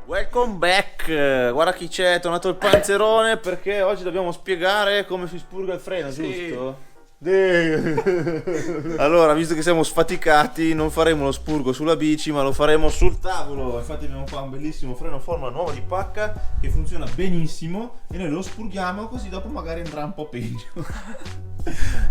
Welcome back, guarda chi c'è, è tornato il panzerone perché oggi dobbiamo spiegare come si spurga il freno, Sì. giusto? Allora, visto che siamo sfaticati, non faremo lo spurgo sulla bici, ma lo faremo sul tavolo. Infatti abbiamo qua un bellissimo freno a forma nuova di pacca che funziona benissimo e noi lo spurghiamo così dopo magari andrà un po' peggio.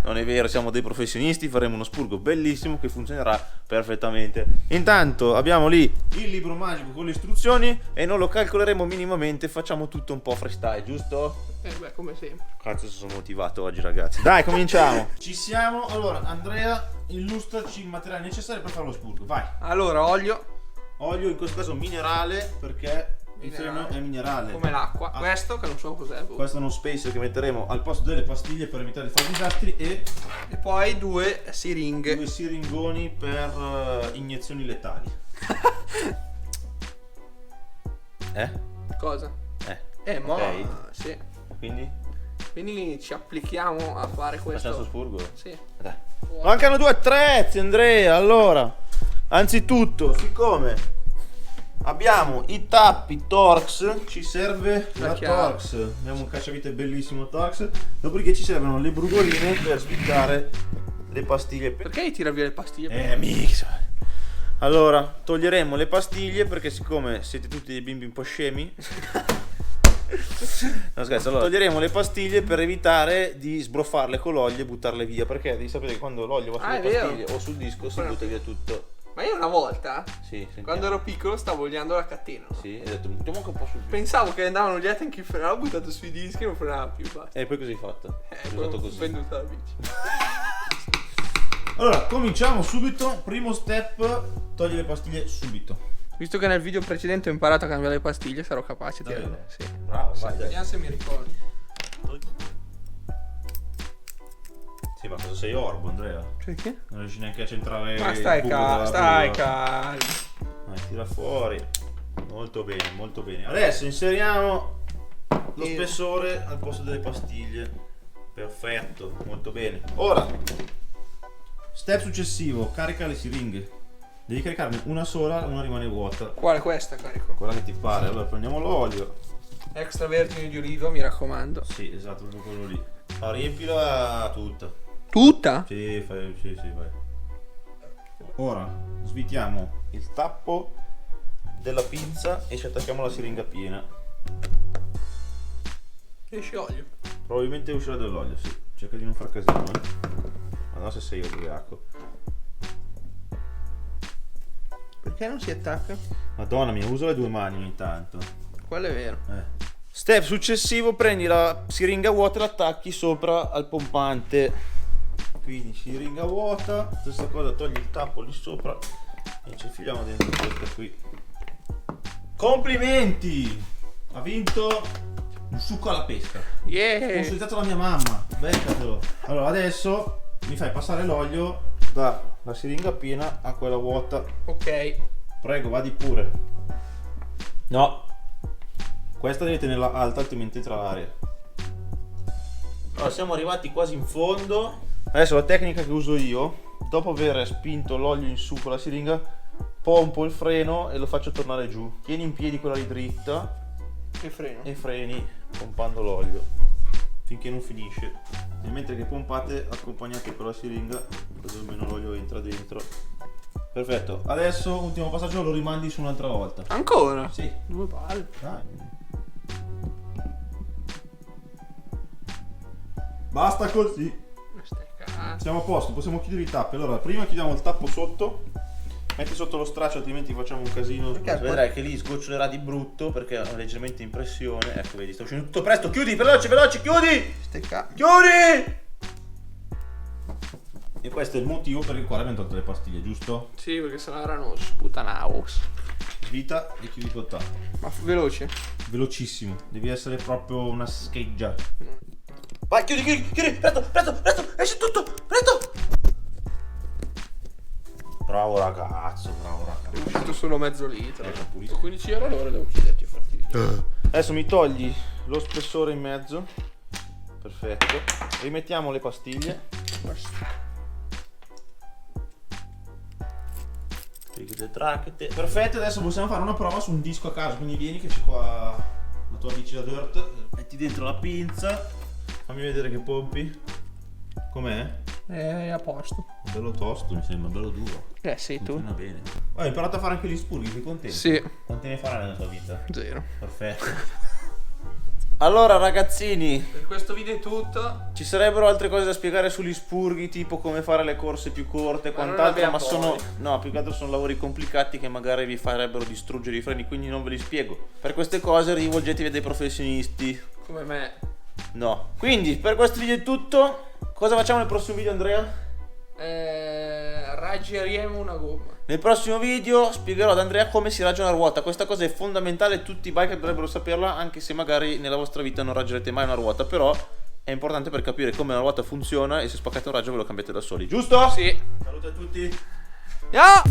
Non è vero, siamo dei professionisti, faremo uno spurgo bellissimo che funzionerà perfettamente. Intanto abbiamo lì il libro magico con le istruzioni e non lo calcoleremo minimamente, facciamo tutto un po' freestyle, giusto? Beh, come sempre. Cazzo, sono motivato oggi, ragazzi. Dai, cominciamo. Ci siamo. Allora, Andrea, illustraci il materiale necessario per fare lo spurgo. Vai. Allora, olio, Olio, in questo caso minerale, perché il Minerale. freno è minerale. come l'acqua. Ah. Questo, che non so cos'è. boh. Questo è uno spacer che metteremo al posto delle pastiglie per evitare di fare disastri e E poi due siringhe. due siringoni per iniezioni letali. Cosa? Ok. sì. Quindi Quindi ci applichiamo a fare questo. facciamo sto spurgo? Sì. Dai. Mancano due attrezzi, Andrea. Allora, anzitutto, siccome abbiamo i tappi Torx, ci serve la chiave. Torx. Abbiamo un cacciavite bellissimo Torx. Dopodiché ci servono le brugoline per sviccare le pastiglie. Perché tira via le pastiglie? Mix. Allora, toglieremo le pastiglie perché siccome siete tutti dei bimbi un po' scemi. No scherzo, allora toglieremo le pastiglie per evitare di sbroffarle con l'olio e buttarle via. Perché devi sapere che quando l'olio va sulle è vero. pastiglie o sul disco si butta via tutto. Ma io una volta, Sì, sentiamo. quando ero piccolo, stavo oliando la catena. No? Sì, hai detto buttiamo anche un po' sul disco. Pensavo che andavano oliate anche in freno, l'ho buttato sui dischi e non frenava più. Basta. E poi cosa hai fatto? Hai Poi usato ho così. venduta la bici. Allora, cominciamo subito. Primo step, togli le pastiglie subito. Visto che nel video precedente ho imparato a cambiare le pastiglie, sarò capace di Davvero? tirare. Sì. Bravo, vai, dai. Vediamo se mi ricordo. Sì, ma cosa sei orbo, Andrea? Perché? Non riesci neanche a centrare Ma il stai buco della stai buca. calmo. Vai, tira fuori. Molto bene, molto bene. Adesso inseriamo lo spessore al posto delle pastiglie. Perfetto, molto bene. Ora, step successivo, carica le siringhe. Devi caricarne una sola, una rimane vuota. Quale questa, carico? Quella che ti pare. Allora prendiamo l'olio. Extravergine di oliva, mi raccomando. Sì, esatto, proprio quello lì. Allora, riempila tutta. Tutta? Sì, sì, vai. Ora svitiamo il tappo della pinza e ci attacchiamo la siringa piena. Esce olio. Probabilmente uscirà dell'olio, sì. Cerca di non far casino, Ma no, se sei ubriaco. Perché non si attacca? Madonna mia, usa le due mani ogni tanto. Quello è vero. Step successivo, prendi la siringa vuota e l'attacchi sopra al pompante. Quindi siringa vuota, stessa cosa, togli il tappo lì sopra e ci infiliamo dentro questa qui. Complimenti! Ha vinto un succo alla pesca. Yeah! Consultato la mia mamma, beccatelo. Allora adesso mi fai passare l'olio dalla siringa piena a quella vuota. Ok. Prego, vadi pure. No, questa devi tenerla alta altrimenti entra l'aria. Allora siamo arrivati quasi in fondo. Adesso la tecnica che uso io, dopo aver spinto l'olio in su con la siringa, pompo il freno e lo faccio tornare giù. Tieni in piedi quella lì dritta Che freno. e freni pompando l'olio finché non finisce. E mentre che pompate accompagnate con la siringa così almeno l'olio entra dentro. Perfetto, adesso ultimo passaggio, lo rimandi su un'altra volta. Ancora? Sì, Due palle. dai. Basta così. Stai cazzo. Siamo a posto, possiamo chiudere i tappi. Allora, prima chiudiamo il tappo sotto. Metti sotto lo straccio, altrimenti facciamo un casino. Perché? Vedrai che lì sgocciolerà di brutto perché ha leggermente in pressione. Ecco, vedi, sta uscendo tutto presto. Chiudi, veloce, veloce, chiudi! Stai cazzo. Chiudi! E questo è il motivo per il quale abbiamo tolto le pastiglie, giusto? Sì, perché sennò erano sputanaus. Svita e chiudi col tappo. Ma veloce. Velocissimo, devi essere proprio una scheggia. Vai, chiudi, chiudi, chiudi, presto, presto, presto, esce tutto, presto. Bravo ragazzo, bravo È ragazzo. uscito solo mezzo litro. Ecco, pulito. 15 euro all'ora devo chiederti a farti video. Adesso mi togli lo spessore in mezzo. Perfetto. Rimettiamo le pastiglie. Spiegate tracchete. Perfetto, adesso possiamo fare una prova su un disco a caso. Quindi vieni che c'è qua la tua bici da dirt. Metti dentro la pinza. Fammi vedere che pompi. Com'è? È a posto. Bello tosto, mi sembra bello duro. Sei tu. Funziona bene. Hai imparato a fare anche gli spurghi, sei contento? Sì. Quanti ne farai nella tua vita? 0. Perfetto. Allora ragazzini, Per questo video è tutto. ci sarebbero altre cose da spiegare sugli spurghi, tipo come fare le corse più corte e Ma non quant'altro, ma abbiamo sono... poi. No, più che altro sono lavori complicati che magari vi farebbero distruggere i freni, quindi non ve li spiego. Per queste cose rivolgetevi a dei professionisti. Come me. No. Quindi, per questo video è tutto. Cosa facciamo nel prossimo video, Andrea? Raggeremo una gomma. Nel prossimo video spiegherò ad Andrea come si raggia una ruota. Questa cosa è fondamentale, tutti i biker dovrebbero saperla, anche se magari nella vostra vita non raggerete mai una ruota. Però è importante per capire come una ruota funziona e se spaccate un raggio ve lo cambiate da soli, giusto? Sì. Salute a tutti. Ciao.